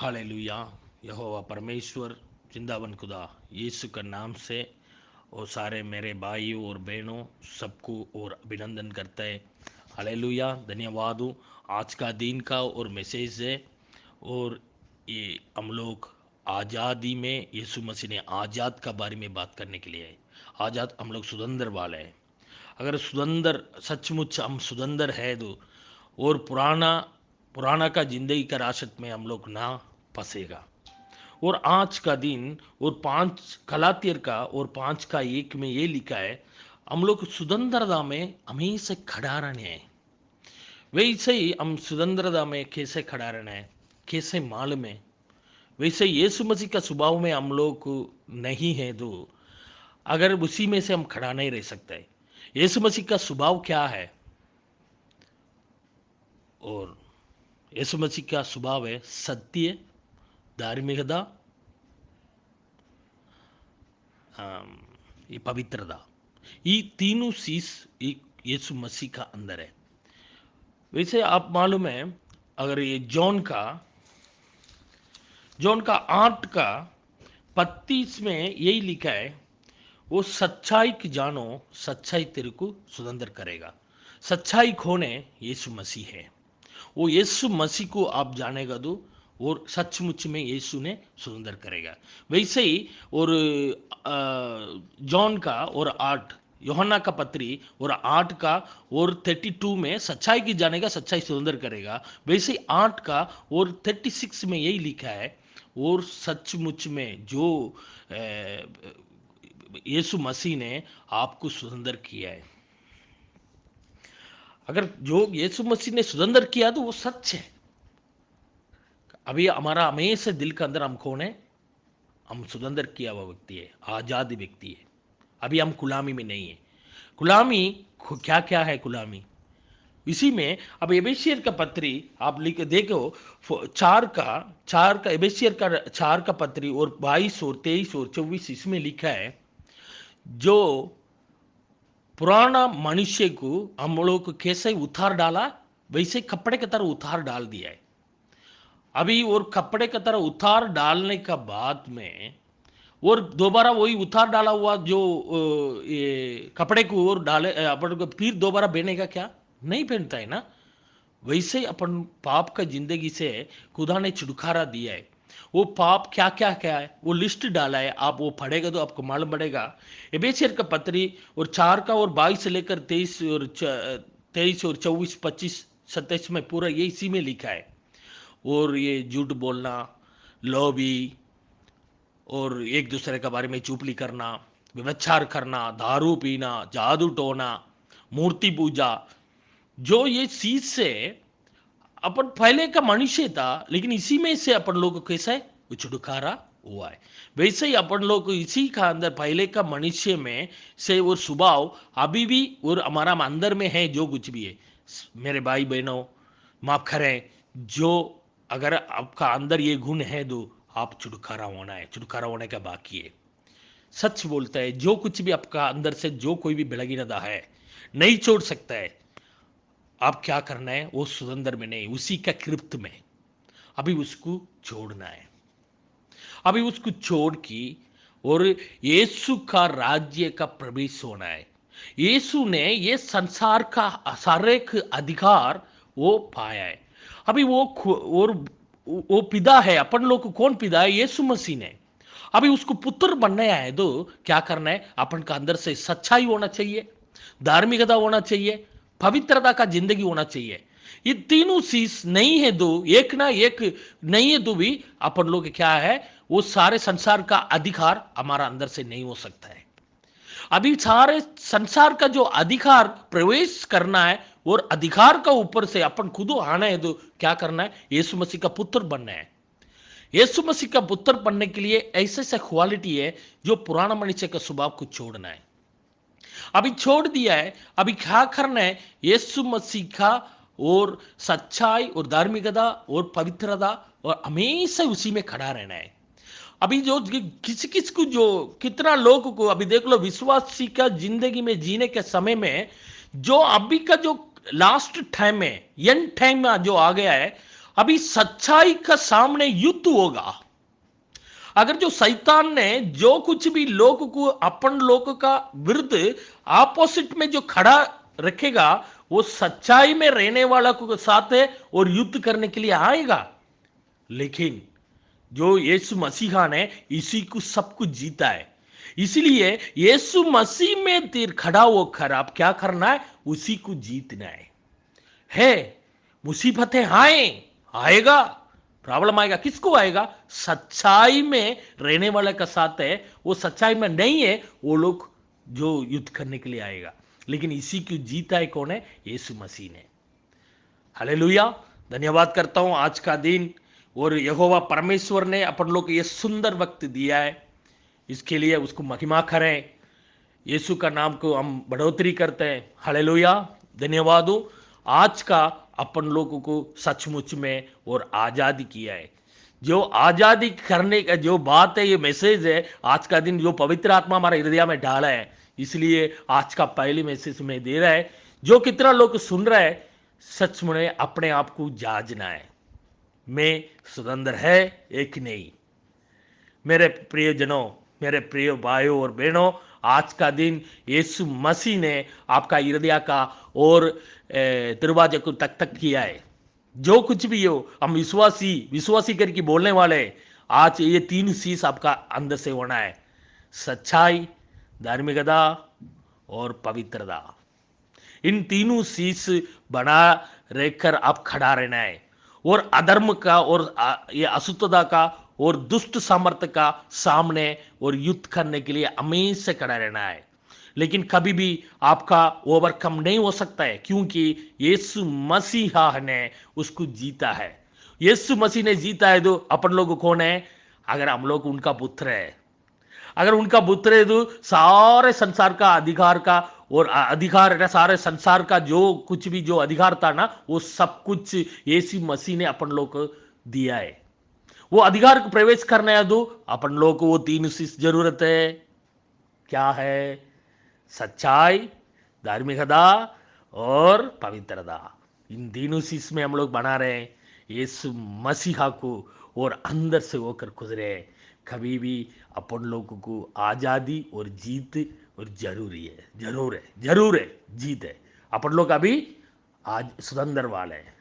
Hallelujah. यहोवा परमेश्वर जिंदावन खुदा यीशु का नाम से और सारे मेरे भाइयों और बहनों सबको और अभिनंदन करता है। हालेलुया, धन्यवाद हूँ। आज का दिन का और मैसेज है। और ये हम लोग आज़ादी में यीशु मसीह ने आज़ाद का बारे में बात करने के लिए है। आज़ाद हम लोग सुदंदर वाले हैं। अगर सुदंदर सचमुच हम सुदंदर है तो और पुराना पुराना का जिंदगी का राशत में हम लोग ना फंसेगा। और आज का दिन और 5 गलातियर का और 5 का 1 में ये लिखा है, हम लोग सुदंदरता में हमेशा खड़ा रहने हैं। वैसे ही हम सुदंदरता में कैसे खड़ा रहना है, कैसे मालूम है? वैसे यीशु मसीह का स्वभाव में हम लोग को नहीं है तो अगर उसी में से हम खड़ा नहीं रह सकते। यीशु मसीह का स्वभाव क्या है? और यीशु मसीह का स्वभाव है सत्य, धार्मिकता, अम, ये पवित्रता। ये तीनों चीज यीशु मसीह का अंदर है। वैसे आप मालूम है, अगर ये जॉन का 8 का 35 में यही लिखा है, वो सच्चाई की जानो, सच्चाई तेरे को सुदंदर करेगा। सच्चाई कौन है? यीशु मसीह है। वो यीशु मसीह को आप जानेगा तो और सचमुच में यीशु ने सुंदर करेगा। वैसे ही और जॉन का और 8 यूहन्ना का पत्री और 8 का और 32 में सच्चाई की जानेगा, सच्चाई सुंदर करेगा। वैसे ही 8 का और 36 में यही लिखा है, और सचमुच में जो अ, यीशु मसीह ने आपको सुंदर किया है। अगर जो यीशु मसीह ने सुंदर किया तो वो सच है। अभी हमारा हमेशा दिल के अंदर हम कौन है? हम सुदंदर किया हुआ व्यक्ति है, आजाद व्यक्ति है। अभी हम गुलामी में नहीं है। गुलामी क्या क्या है गुलामी? इसी में अब एबेसियर का पत्री आप लिख देखो, 4 का एबेसियर का 4 का पत्री और 22 और 23 और 24 इसमें लिखा है, जो पुराना मनुष्य को हम लोग को कैसे उतार डाला, वैसे कपड़े की तरह उतार डाल दिया है। अभी और कपड़े की तरह उतार डालने का बाद में और दोबारा वही उतार डाला हुआ जो ये कपड़े को और डाले अपन को फिर दोबारा पहने का क्या? नहीं पहनता है ना। वैसे ही अपन पाप का जिंदगी से खुदा ने छुटकारा दिया है। वो पाप क्या क्या क्या है वो लिस्ट डाला है, आप वो पढ़ेगा तो आपको मालूम पड़ेगा। एबेसियर का पत्री और 4 का और 22 से लेकर 23 और 24 25 27 में पूरा ये इसी में लिखा है। और ये झूठ बोलना, लोभी, और एक दूसरे के बारे में चुगली करना, व्यभिचार करना, दारू पीना, जादू टोना, मूर्ति पूजा, जो ये चीज से अपन पहले का मनुष्य था, लेकिन इसी में से अपन लोग को कैसा है वो छुटकारा हुआ है। वैसे ही अपन लोग को इसी का अंदर पहले का मनुष्य में से वो स्वभाव अभी भी और हमारा अंदर में है, जो कुछ भी है। मेरे भाई बहनों, माफ करें, जो अगर आपका अंदर ये गुण है तो आप छुटकारा होना है, छुटकारा होने का बाकी है। सच बोलता है, जो कुछ भी आपका अंदर से जो कोई भी बेलगीनता है नहीं छोड़ सकता है। आप क्या करना है? वो सुंदर में नहीं, उसी का कृप्त में अभी उसको छोड़ना है। अभी उसको छोड़ की और यीशु का राज्य का प्रवेश होना है। यीशु ने ये संसार का सारे अधिकार वो पाया है। अभी और वो पिता है, अपन लोग को कौन पिता है? यीशु मसीह ने। अभी उसको पुत्र बनना है तो क्या करना है? अपन का अंदर से सच्चाई होना चाहिए, धार्मिकता होना चाहिए, पवित्रता का जिंदगी होना चाहिए। ये तीनों चीज नहीं है तो एक ना एक नहीं है तो भी अपन लोग क्या है, वो सारे संसार का अधिकार हमारा अंदर से नहीं हो सकता है। अभी सारे संसार का जो अधिकार प्रवेश करना है और अधिकार का ऊपर से अपन खुद आना है तो क्या करना है? यीशु मसीह का पुत्र बनना है। यीशु मसीह का पुत्र बनने के लिए ऐसे ऐसे क्वालिटी है, जो पुराना मनुष्य का स्वभाव को छोड़ना है। अभी छोड़ दिया है, अभी क्या करना है? यीशु मसीह का और सच्चाई और धार्मिकता और पवित्रता और हमेशा उसी में खड़ा रहना है। अभी जो किस किस को जो कितना लोगों को अभी देख लो, विश्वासी का जिंदगी में जीने के समय में जो अभी का जो लास्ट टाइम है, एंड टाइम जो आ गया है, अभी सच्चाई का सामने युद्ध होगा। अगर जो शैतान ने जो कुछ भी लोग को अपन लोग का विरुद्ध ऑपोजिट में जो खड़ा रखेगा, वो सच्चाई में रहने वाला को साथ है और युद्ध करने के लिए आएगा। लेकिन जो यीशु मसीहा ने इसी को सब कुछ जीता है, इसलिए यीशु मसीह में तीर खड़ा होकर आप क्या करना है, उसी को जीतना है। मुसीबतें आएगा, प्रॉब्लम आएगा, किसको आएगा? सच्चाई में रहने वाले का साथ है। वो सच्चाई में नहीं है, वो लोग जो युद्ध करने के लिए आएगा। लेकिन इसी की जीता है कौन है? यीशु मसीह ने। हालेलुया। धन्यवाद करता हूं आज का दिन, और यहोवा परमेश्वर ने अपन लोग को ये सुंदर वक्त दिया है, इसके लिए उसको महिमा करें। यीशु का नाम को हम बढ़ोतरी करते हैं। हालेलुया। धन्यवाद हो। आज का अपन लोगों को सचमुच में और आज़ादी किया है। जो आज़ादी करने का जो बात है, ये मैसेज है आज का दिन, जो पवित्र आत्मा हमारे हृदय में डाला है, इसलिए आज का पहली मैसेज में दे रहा है। जो कितना लोग सुन रहा है, सच में अपने आप को जांचना है, मैं स्वतंत्र है एक नहीं। मेरे प्रियजनों, मेरे प्रिय भाइयों और बहनों, आज का दिन यीशु मसीह ने आपका हृदय का और दरवाजे को तक तक किया है। जो कुछ भी हो, हम विश्वासी विश्वासी करके बोलने वाले हैं। आज ये तीन चीज आपका अंदर से होना है: सच्चाई, धार्मिकता और पवित्रता। इन तीनों चीज बना रहकर आप खड़ा रहना है, और अधर्म का और ये अशुद्धता का और दुष्ट सामर्थ्य का सामने और युद्ध करने के लिए हमेशा खड़ा रहना है। लेकिन कभी भी आपका ओवरकम नहीं हो सकता है, क्योंकि यीशु मसीहा ने उसको जीता है। यीशु मसीह ने जीता है, तो अपन लोग कौन है? अगर हम लोग उनका पुत्र है, अगर उनका पुत्र है, तो सारे संसार का अधिकार का और अधिकार है ना, सारे संसार का जो कुछ भी जो अधिकार था ना, वो सब कुछ यीशु मसीह ने अपन लोग को दिया है। वो अधिकार को प्रवेश करने है, तो अपन लोग को वो तीन चीज जरूरत है। क्या है? सच्चाई, धार्मिकता और पवित्रता। इन तीनों चीज में हम लोग बना रहे हैं यीशु मसीहा को, और अंदर से होकर गुजरे। कभी भी अपन लोगों को आजादी और जीत और जरूरी है, जरूर है, जीत है। अपन लोग अभी आज स्वतंत्र वाले हैं।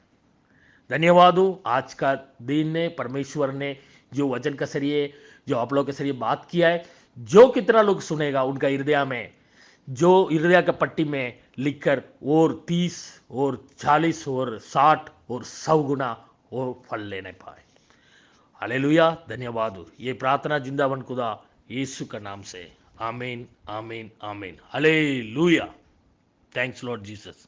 धन्यवाद हो। आज का दिन ने परमेश्वर ने जो वचन के जरिए, जो आप लोग के जरिए बात किया है, जो कितना लोग सुनेगा, उनका हृदय में, जो हृदय का पट्टी में लिखकर और 30 और 40 और 60 और 100 गुना और फल लेने पाए। हालेलुया। धन्यवाद हो। ये प्रार्थना जिंदावन खुदा यीशु का नाम से। आमीन, आमीन, आमीन। हालेलुया। Thanks Lord Jesus.